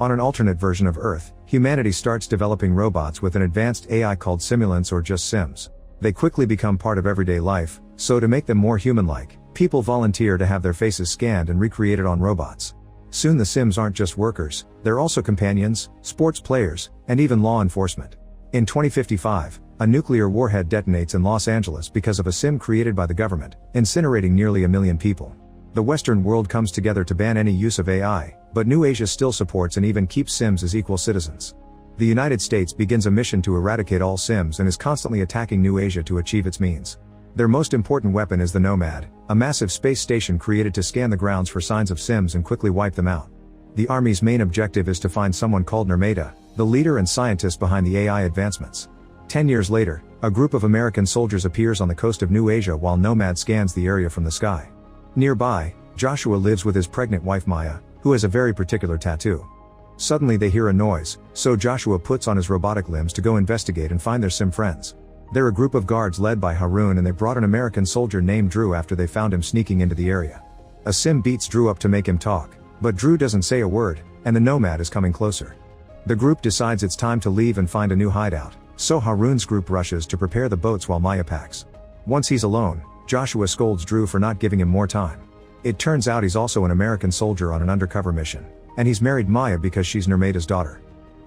On an alternate version of Earth, humanity starts developing robots with an advanced AI called simulants or just Sims. They quickly become part of everyday life, so to make them more human-like, people volunteer to have their faces scanned and recreated on robots. Soon the Sims aren't just workers, they're also companions, sports players, and even law enforcement. In 2055, a nuclear warhead detonates in Los Angeles because of a Sim created by the government, incinerating nearly 1 million people. The Western world comes together to ban any use of AI, but New Asia still supports and even keeps Sims as equal citizens. The United States begins a mission to eradicate all Sims and is constantly attacking New Asia to achieve its means. Their most important weapon is the Nomad, a massive space station created to scan the grounds for signs of Sims and quickly wipe them out. The Army's main objective is to find someone called Nirmata, the leader and scientist behind the AI advancements. 10 years later, a group of American soldiers appears on the coast of New Asia while Nomad scans the area from the sky. Nearby, Joshua lives with his pregnant wife Maya, who has a very particular tattoo. Suddenly they hear a noise, so Joshua puts on his robotic limbs to go investigate and find their Sim friends. They're a group of guards led by Harun, and they brought an American soldier named Drew after they found him sneaking into the area. A Sim beats Drew up to make him talk, but Drew doesn't say a word, and the Nomad is coming closer. The group decides it's time to leave and find a new hideout, so Harun's group rushes to prepare the boats while Maya packs. Once he's alone, Joshua scolds Drew for not giving him more time. It turns out he's also an American soldier on an undercover mission, and he's married Maya because she's Nirmata's daughter.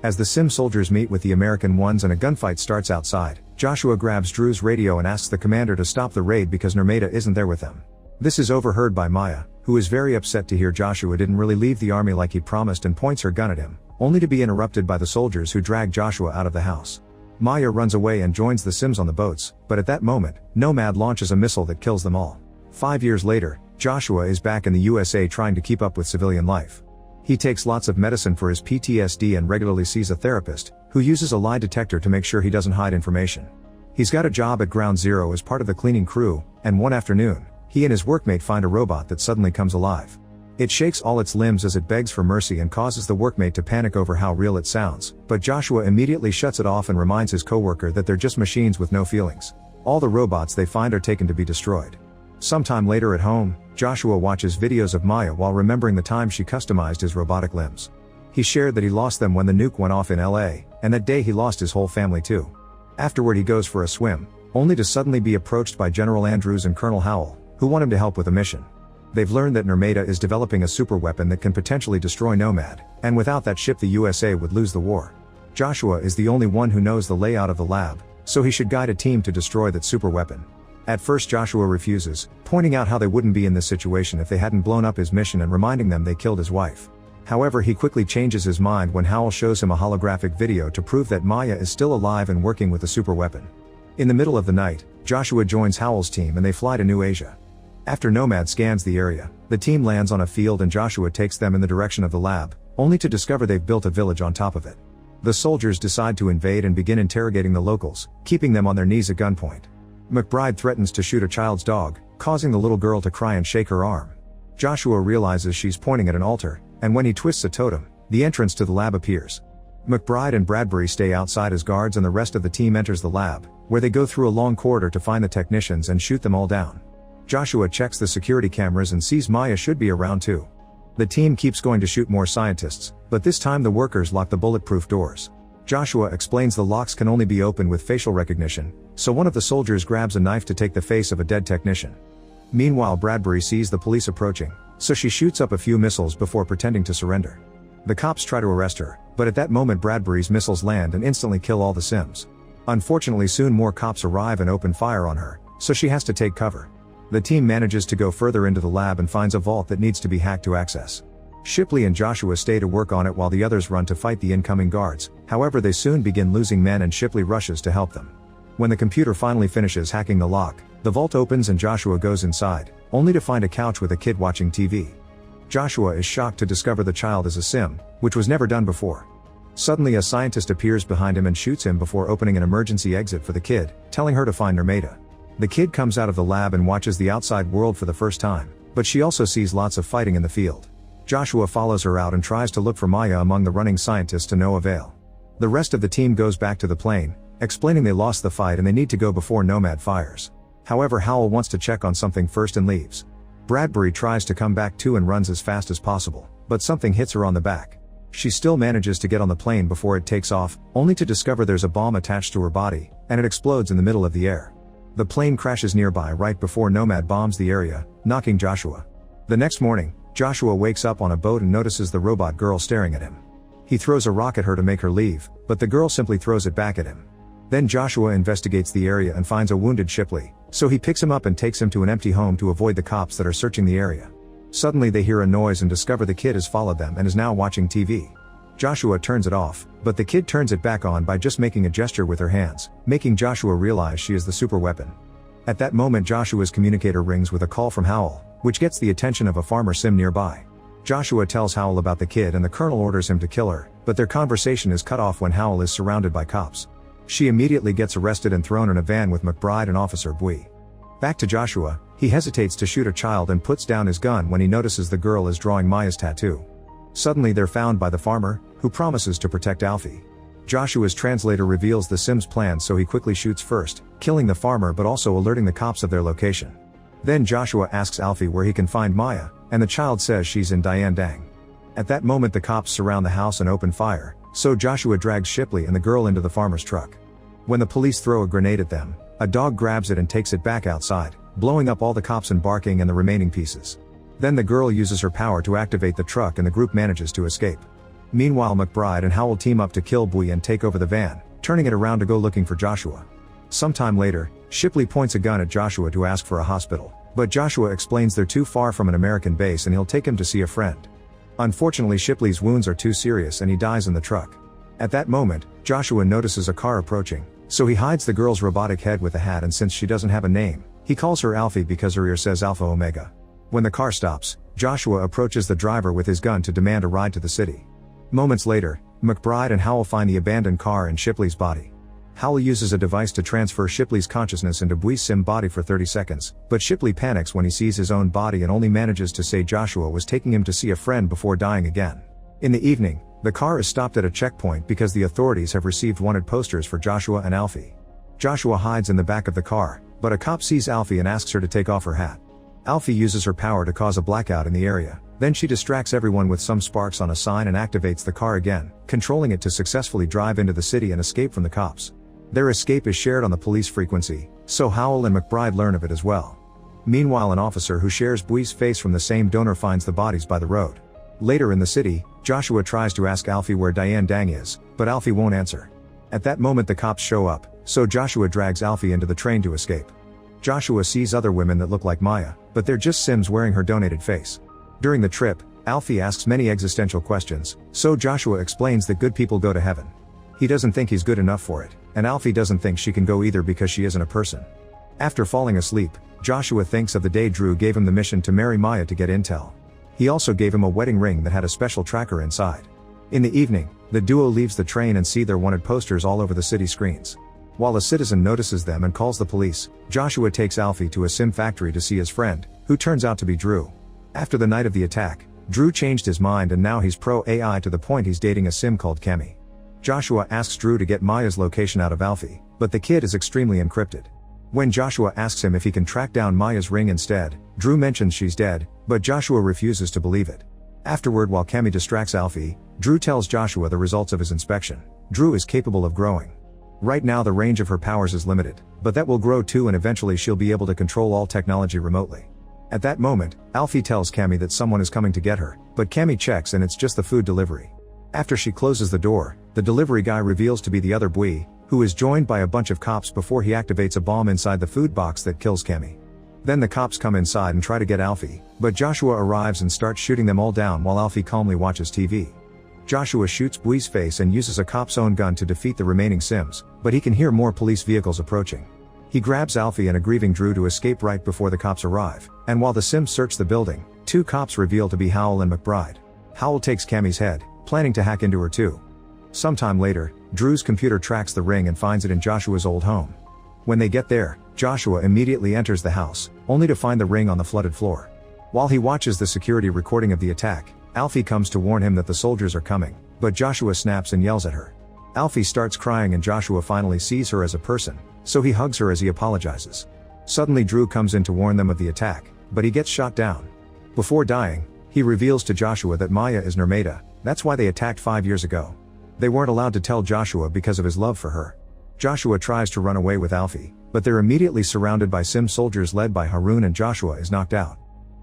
As the Sim soldiers meet with the American ones and a gunfight starts outside, Joshua grabs Drew's radio and asks the commander to stop the raid because Nirmata isn't there with them. This is overheard by Maya, who is very upset to hear Joshua didn't really leave the army like he promised and points her gun at him, only to be interrupted by the soldiers who drag Joshua out of the house. Maya runs away and joins the Sims on the boats, but at that moment, Nomad launches a missile that kills them all. 5 years later, Joshua is back in the USA trying to keep up with civilian life. He takes lots of medicine for his PTSD and regularly sees a therapist, who uses a lie detector to make sure he doesn't hide information. He's got a job at Ground Zero as part of the cleaning crew, and one afternoon, he and his workmate find a robot that suddenly comes alive. It shakes all its limbs as it begs for mercy and causes the workmate to panic over how real it sounds, but Joshua immediately shuts it off and reminds his coworker that they're just machines with no feelings. All the robots they find are taken to be destroyed. Sometime later at home, Joshua watches videos of Maya while remembering the time she customized his robotic limbs. He shared that he lost them when the nuke went off in LA, and that day he lost his whole family too. Afterward he goes for a swim, only to suddenly be approached by General Andrews and Colonel Howell, who want him to help with a mission. They've learned that Nirmata is developing a super weapon that can potentially destroy Nomad, and without that ship the USA would lose the war. Joshua is the only one who knows the layout of the lab, so he should guide a team to destroy that super weapon. At first Joshua refuses, pointing out how they wouldn't be in this situation if they hadn't blown up his mission and reminding them they killed his wife. However, he quickly changes his mind when Howell shows him a holographic video to prove that Maya is still alive and working with the super weapon. In the middle of the night, Joshua joins Howell's team and they fly to New Asia. After Nomad scans the area, the team lands on a field and Joshua takes them in the direction of the lab, only to discover they've built a village on top of it. The soldiers decide to invade and begin interrogating the locals, keeping them on their knees at gunpoint. McBride threatens to shoot a child's dog, causing the little girl to cry and shake her arm. Joshua realizes she's pointing at an altar, and when he twists a totem, the entrance to the lab appears. McBride and Bradbury stay outside as guards and the rest of the team enters the lab, where they go through a long corridor to find the technicians and shoot them all down. Joshua checks the security cameras and sees Maya should be around too. The team keeps going to shoot more scientists, but this time the workers lock the bulletproof doors. Joshua explains the locks can only be opened with facial recognition, so one of the soldiers grabs a knife to take the face of a dead technician. Meanwhile, Bradbury sees the police approaching, so she shoots up a few missiles before pretending to surrender. The cops try to arrest her, but at that moment Bradbury's missiles land and instantly kill all the Sims. Unfortunately, soon more cops arrive and open fire on her, so she has to take cover. The team manages to go further into the lab and finds a vault that needs to be hacked to access. Shipley and Joshua stay to work on it while the others run to fight the incoming guards, however they soon begin losing men and Shipley rushes to help them. When the computer finally finishes hacking the lock, the vault opens and Joshua goes inside, only to find a couch with a kid watching TV. Joshua is shocked to discover the child is a Sim, which was never done before. Suddenly a scientist appears behind him and shoots him before opening an emergency exit for the kid, telling her to find Nirmata. The kid comes out of the lab and watches the outside world for the first time, but she also sees lots of fighting in the field. Joshua follows her out and tries to look for Maya among the running scientists to no avail. The rest of the team goes back to the plane, explaining they lost the fight and they need to go before Nomad fires. However, Howell wants to check on something first and leaves. Bradbury tries to come back too and runs as fast as possible, but something hits her on the back. She still manages to get on the plane before it takes off, only to discover there's a bomb attached to her body, and it explodes in the middle of the air. The plane crashes nearby right before Nomad bombs the area, knocking Joshua. The next morning, Joshua wakes up on a boat and notices the robot girl staring at him. He throws a rock at her to make her leave, but the girl simply throws it back at him. Then Joshua investigates the area and finds a wounded Shipley, so he picks him up and takes him to an empty home to avoid the cops that are searching the area. Suddenly they hear a noise and discover the kid has followed them and is now watching TV. Joshua turns it off, but the kid turns it back on by just making a gesture with her hands, making Joshua realize she is the super weapon. At that moment Joshua's communicator rings with a call from Howell, which gets the attention of a farmer sim nearby. Joshua tells Howell about the kid and the colonel orders him to kill her, but their conversation is cut off when Howell is surrounded by cops. She immediately gets arrested and thrown in a van with McBride and Officer Bui. Back to Joshua, he hesitates to shoot a child and puts down his gun when he notices the girl is drawing Maya's tattoo. Suddenly they're found by the farmer, who promises to protect Alfie. Joshua's translator reveals the sim's plan, so he quickly shoots first, killing the farmer but also alerting the cops of their location. Then Joshua asks Alfie where he can find Maya, and the child says she's in Dian Dang. At that moment the cops surround the house and open fire, so Joshua drags Shipley and the girl into the farmer's truck. When the police throw a grenade at them, a dog grabs it and takes it back outside, blowing up all the cops and barking and the remaining pieces. Then the girl uses her power to activate the truck and the group manages to escape. Meanwhile McBride and Howell team up to kill Bui and take over the van, turning it around to go looking for Joshua. Sometime later, Shipley points a gun at Joshua to ask for a hospital, but Joshua explains they're too far from an American base and he'll take him to see a friend. Unfortunately Shipley's wounds are too serious and he dies in the truck. At that moment, Joshua notices a car approaching, so he hides the girl's robotic head with a hat, and since she doesn't have a name, he calls her Alfie because her ear says Alpha Omega. When the car stops, Joshua approaches the driver with his gun to demand a ride to the city. Moments later, McBride and Howell find the abandoned car and Shipley's body. Howell uses a device to transfer Shipley's consciousness into Bui's sim body for 30 seconds, but Shipley panics when he sees his own body and only manages to say Joshua was taking him to see a friend before dying again. In the evening, the car is stopped at a checkpoint because the authorities have received wanted posters for Joshua and Alfie. Joshua hides in the back of the car, but a cop sees Alfie and asks her to take off her hat. Alfie uses her power to cause a blackout in the area, then she distracts everyone with some sparks on a sign and activates the car again, controlling it to successfully drive into the city and escape from the cops. Their escape is shared on the police frequency, so Howell and McBride learn of it as well. Meanwhile an officer who shares Bui's face from the same donor finds the bodies by the road. Later in the city, Joshua tries to ask Alfie where Dian Dang is, but Alfie won't answer. At that moment the cops show up, so Joshua drags Alfie into the train to escape. Joshua sees other women that look like Maya, but they're just Sims wearing her donated face. During the trip, Alfie asks many existential questions, so Joshua explains that good people go to heaven. He doesn't think he's good enough for it, and Alfie doesn't think she can go either because she isn't a person. After falling asleep, Joshua thinks of the day Drew gave him the mission to marry Maya to get intel. He also gave him a wedding ring that had a special tracker inside. In the evening, the duo leaves the train and see their wanted posters all over the city screens. While a citizen notices them and calls the police, Joshua takes Alfie to a sim factory to see his friend, who turns out to be Drew. After the night of the attack, Drew changed his mind and now he's pro-AI to the point he's dating a sim called Kemi. Joshua asks Drew to get Maya's location out of Alfie, but the kid is extremely encrypted. When Joshua asks him if he can track down Maya's ring instead, Drew mentions she's dead, but Joshua refuses to believe it. Afterward, while Kemi distracts Alfie, Drew tells Joshua the results of his inspection. Drew is capable of growing. Right now the range of her powers is limited, but that will grow too and eventually she'll be able to control all technology remotely. At that moment, Alfie tells Kemi that someone is coming to get her, but Kemi checks and it's just the food delivery. After she closes the door, the delivery guy reveals to be the other Bui, who is joined by a bunch of cops before he activates a bomb inside the food box that kills Kemi. Then the cops come inside and try to get Alfie, but Joshua arrives and starts shooting them all down while Alfie calmly watches TV. Joshua shoots Bui's face and uses a cop's own gun to defeat the remaining Sims, but he can hear more police vehicles approaching. He grabs Alfie and a grieving Drew to escape right before the cops arrive, and while the Sims search the building, two cops reveal to be Howell and McBride. Howell takes Kemi's head, planning to hack into her too. Sometime later, Drew's computer tracks the ring and finds it in Joshua's old home. When they get there, Joshua immediately enters the house, only to find the ring on the flooded floor. While he watches the security recording of the attack, Alfie comes to warn him that the soldiers are coming, but Joshua snaps and yells at her. Alfie starts crying and Joshua finally sees her as a person, so he hugs her as he apologizes. Suddenly Drew comes in to warn them of the attack, but he gets shot down. Before dying, he reveals to Joshua that Maya is Nirmata, That's why they attacked 5 years ago. They weren't allowed to tell Joshua because of his love for her. Joshua tries to run away with Alfie, but they're immediately surrounded by Sim soldiers led by Harun, and Joshua is knocked out.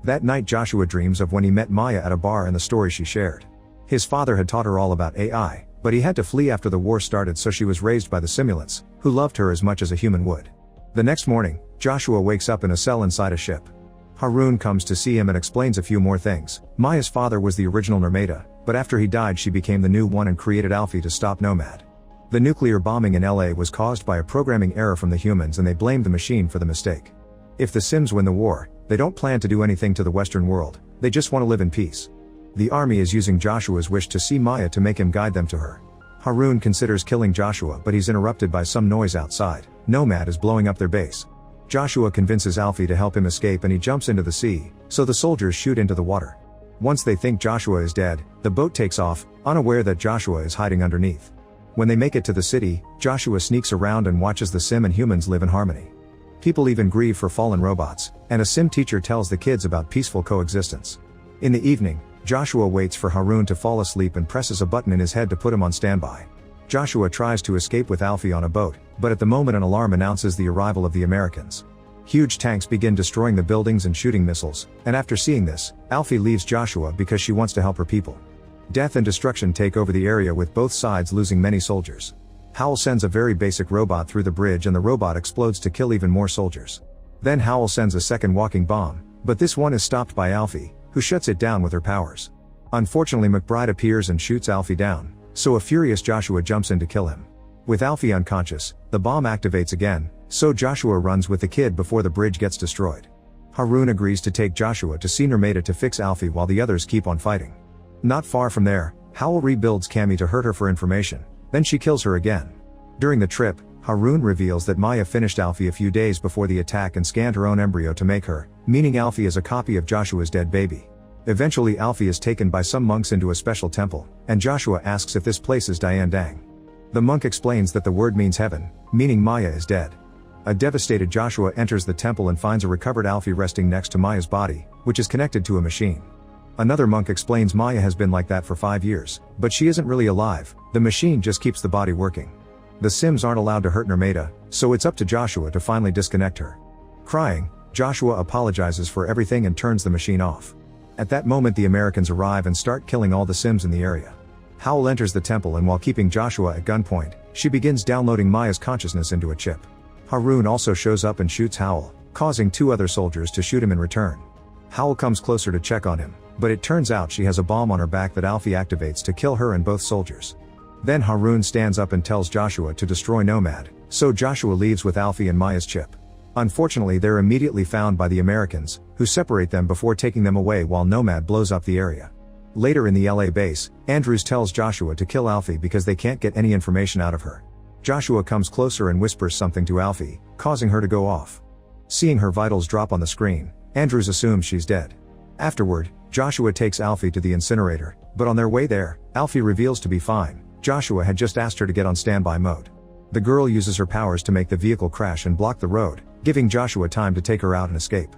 That night Joshua dreams of when he met Maya at a bar and the story she shared. His father had taught her all about AI, but he had to flee after the war started, so she was raised by the simulants, who loved her as much as a human would. The next morning, Joshua wakes up in a cell inside a ship. Harun comes to see him and explains a few more things. Maya's father was the original Nirmata, but after he died she became the new one and created Alfie to stop Nomad. The nuclear bombing in LA was caused by a programming error from the humans, and they blamed the machine for the mistake. If the Sims win the war, they don't plan to do anything to the Western world, they just want to live in peace. The army is using Joshua's wish to see Maya to make him guide them to her. Harun considers killing Joshua, but he's interrupted by some noise outside. Nomad is blowing up their base. Joshua convinces Alfie to help him escape and he jumps into the sea, so the soldiers shoot into the water. Once they think Joshua is dead, the boat takes off, unaware that Joshua is hiding underneath. When they make it to the city, Joshua sneaks around and watches the Sim and humans live in harmony. People even grieve for fallen robots, and a Sim teacher tells the kids about peaceful coexistence. In the evening, Joshua waits for Harun to fall asleep and presses a button in his head to put him on standby. Joshua tries to escape with Alfie on a boat, but at the moment an alarm announces the arrival of the Americans. Huge tanks begin destroying the buildings and shooting missiles, and after seeing this, Alfie leaves Joshua because she wants to help her people. Death and destruction take over the area, with both sides losing many soldiers. Howl sends a very basic robot through the bridge and the robot explodes to kill even more soldiers. Then Howl sends a second walking bomb, but this one is stopped by Alfie, who shuts it down with her powers. Unfortunately, McBride appears and shoots Alfie down, so a furious Joshua jumps in to kill him. With Alfie unconscious, the bomb activates again, so Joshua runs with the kid before the bridge gets destroyed. Harun agrees to take Joshua to see Nirmata to fix Alfie while the others keep on fighting. Not far from there, Howl rebuilds Cammy to hurt her for information, then she kills her again. During the trip, Harun reveals that Maya finished Alfie a few days before the attack and scanned her own embryo to make her, meaning Alfie is a copy of Joshua's dead baby. Eventually Alfie is taken by some monks into a special temple, and Joshua asks if this place is Dian Dang. The monk explains that the word means heaven, meaning Maya is dead. A devastated Joshua enters the temple and finds a recovered Alfie resting next to Maya's body, which is connected to a machine. Another monk explains Maya has been like that for 5 years, but she isn't really alive, the machine just keeps the body working. The Sims aren't allowed to hurt Nirmata, so it's up to Joshua to finally disconnect her. Crying, Joshua apologizes for everything and turns the machine off. At that moment the Americans arrive and start killing all the Sims in the area. Howl enters the temple, and while keeping Joshua at gunpoint, she begins downloading Maya's consciousness into a chip. Harun also shows up and shoots Howl, causing 2 other soldiers to shoot him in return. Howl comes closer to check on him, but it turns out she has a bomb on her back that Alfie activates to kill her and both soldiers. Then Harun stands up and tells Joshua to destroy Nomad, so Joshua leaves with Alfie and Maya's chip. Unfortunately, they're immediately found by the Americans, who separate them before taking them away while Nomad blows up the area. Later in the LA base, Andrews tells Joshua to kill Alfie because they can't get any information out of her. Joshua comes closer and whispers something to Alfie, causing her to go off. Seeing her vitals drop on the screen, Andrews assumes she's dead. Afterward, Joshua takes Alfie to the incinerator, but on their way there, Alfie reveals to be fine. Joshua had just asked her to get on standby mode. The girl uses her powers to make the vehicle crash and block the road, giving Joshua time to take her out and escape.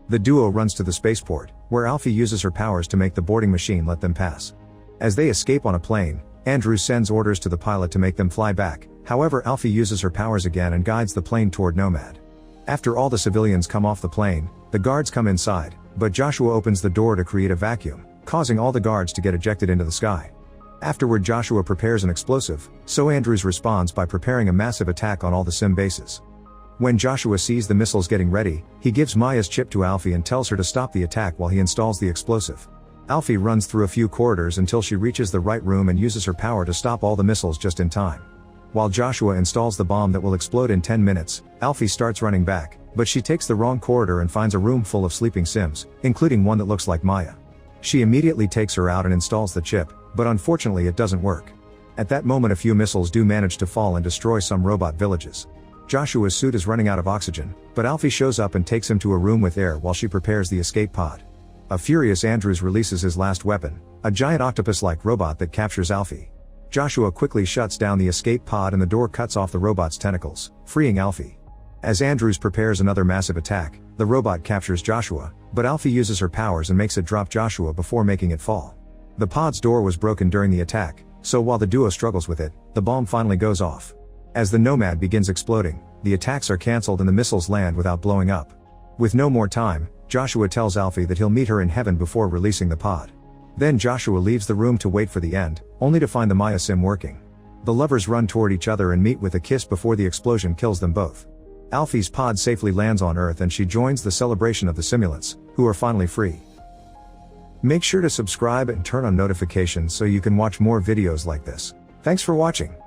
The duo runs to the spaceport, where Alfie uses her powers to make the boarding machine let them pass. As they escape on a plane, Andrews sends orders to the pilot to make them fly back, however Alfie uses her powers again and guides the plane toward Nomad. After all the civilians come off the plane, the guards come inside, but Joshua opens the door to create a vacuum, causing all the guards to get ejected into the sky. Afterward Joshua prepares an explosive, so Andrews responds by preparing a massive attack on all the Sim bases. When Joshua sees the missiles getting ready, he gives Maya's chip to Alfie and tells her to stop the attack while he installs the explosive. Alfie runs through a few corridors until she reaches the right room and uses her power to stop all the missiles just in time. While Joshua installs the bomb that will explode in 10 minutes, Alfie starts running back, but she takes the wrong corridor and finds a room full of sleeping Sims, including one that looks like Maya. She immediately takes her out and installs the chip, but unfortunately it doesn't work. At that moment a few missiles do manage to fall and destroy some robot villages. Joshua's suit is running out of oxygen, but Alfie shows up and takes him to a room with air while she prepares the escape pod. A furious Andrews releases his last weapon, a giant octopus-like robot that captures Alfie. Joshua quickly shuts down the escape pod and the door cuts off the robot's tentacles, freeing Alfie. As Andrews prepares another massive attack, the robot captures Joshua, but Alfie uses her powers and makes it drop Joshua before making it fall. The pod's door was broken during the attack, so while the duo struggles with it, the bomb finally goes off. As the Nomad begins exploding, the attacks are cancelled and the missiles land without blowing up. With no more time, Joshua tells Alfie that he'll meet her in heaven before releasing the pod. Then Joshua leaves the room to wait for the end, only to find the Maya sim working. The lovers run toward each other and meet with a kiss before the explosion kills them both. Alfie's pod safely lands on Earth and she joins the celebration of the simulants, who are finally free. Make sure to subscribe and turn on notifications so you can watch more videos like this. Thanks for watching.